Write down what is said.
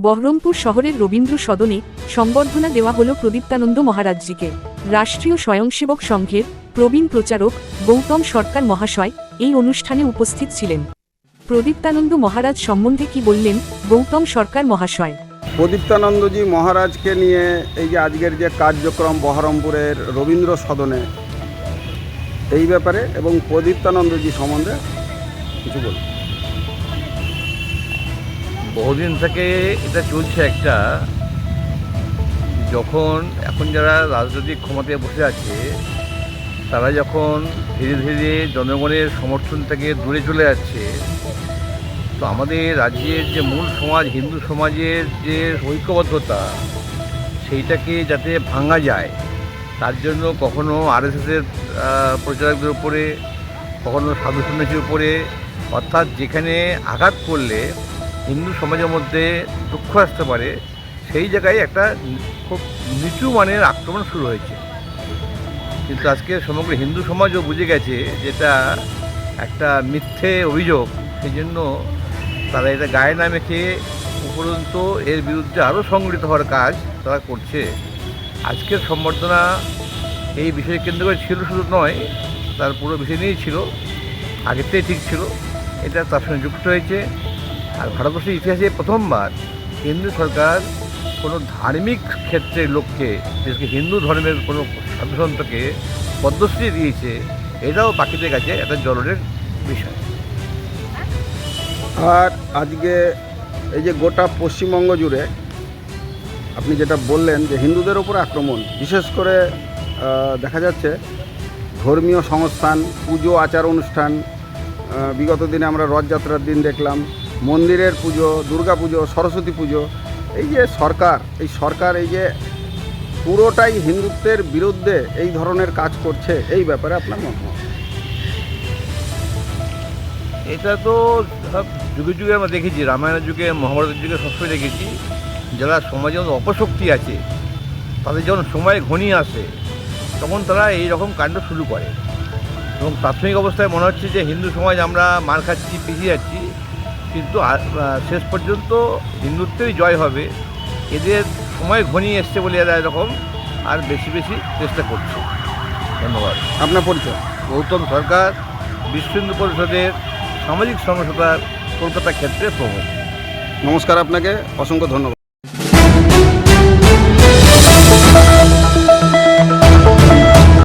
বহরমপুর শহরের রবীন্দ্র সদনে সংবর্ধনা দেওয়া হল প্রদীপ্তানন্দ মহারাজজিকে। রাষ্ট্রীয় স্বয়ংসেবক সংঘের প্রবীণ প্রচারক গৌতম সরকার মহাশয় এই অনুষ্ঠানে উপস্থিত ছিলেন। প্রদীপ্তানন্দ মহারাজ সম্বন্ধে কি বললেন গৌতম সরকার মহাশয়? প্রদীপ্তানন্দজি মহারাজকে নিয়ে এই যে আজকের যে কার্যক্রম বহরমপুরের রবীন্দ্র সদনে, এই ব্যাপারে এবং প্রদীপ্তানন্দজি সম্বন্ধে কিছু বলুন। বহুদিন থেকে এটা চলছে একটা, যখন এখন যারা রাজনৈতিক ক্ষমতায় বসে আছে তারা যখন ধীরে ধীরে জনগণের সমর্থন থেকে দূরে চলে যাচ্ছে, তো আমাদের রাজ্যের যে মূল সমাজ হিন্দু সমাজের যে ঐক্যবদ্ধতা সেইটাকে যাতে ভাঙা যায় তার জন্য কখনো আরএসএসের প্রচারকদের উপরে, কখনো সাধু সন্ন্যাসীর উপরে, অর্থাৎ যেখানে আঘাত করলে হিন্দু সমাজের মধ্যে দুঃখ আসতে পারে সেই জায়গায় একটা খুব নিচু মানের আক্রমণ শুরু হয়েছে। কিন্তু আজকে সমগ্র হিন্দু সমাজও বুঝে গেছে যেটা একটা মিথ্যে অভিযোগ, সেই জন্য তারা এটা গায়ে না মেখে উপরন্তু এর বিরুদ্ধে আরও সংগঠিত হওয়ার কাজ তারা করছে। আজকের সম্বর্ধনা এই বিষয়ে কেন্দ্র করে ছিল শুধু নয়, তার পুরো বিষয় নিয়েই ছিল, আগের থেকে ঠিক ছিল, এটা তার সঙ্গে যুক্ত হয়েছে। আর ভারতবর্ষের ইতিহাসে প্রথমবার কেন্দ্রীয় সরকার কোনো ধার্মিক ক্ষেত্রের লোককে, বিশেষ হিন্দু ধর্মের কোনো সাধুসন্তকে পদ্মশ্রী দিয়েছে, এটাও বাকিদের কাছে একটা জরুরের বিষয়। আর আজকে এই যে গোটা পশ্চিমবঙ্গ জুড়ে আপনি যেটা বললেন যে হিন্দুদের ওপর আক্রমণ, বিশেষ করে দেখা যাচ্ছে ধর্মীয় সংস্থান, পুজো আচার অনুষ্ঠান, বিগত দিনে আমরা রথযাত্রার দিন দেখলাম, মন্দিরের পুজো, দুর্গা পুজো, সরস্বতী পুজো, এই যে সরকার এই যে পুরোটাই হিন্দুত্বের বিরুদ্ধে এই ধরনের কাজ করছে, এই ব্যাপারে আপনার মতামত? এটা তো সব যুগে যুগে আমরা দেখেছি, রামায়ণের যুগে, মহাভারতের যুগে সবসময় দেখেছি যারা সমাজে অপশক্তি আছে তাদের যখন সময় ঘনিয়ে আসে তখন তারা এই রকম কাণ্ড শুরু করে। এবং প্রাথমিক অবস্থায় মনে হচ্ছে যে হিন্দু সমাজ আমরা মার খাচ্ছি, পিছিয়ে যাচ্ছি, কিন্তু শেষ পর্যন্ত হিন্দুত্বেরই জয় হবে। এদের সময় ঘনিয়ে এসছে বলে এরা এরকম আর বেশি বেশি চেষ্টা করছে। ধন্যবাদ। আপনার পরিচয়? গৌতম সরকার, বিশ্ব হিন্দু পরিষদের সামাজিক সংস্থার কলকাতা ক্ষেত্রে প্রমুখ। নমস্কার, আপনাকে অসংখ্য ধন্যবাদ।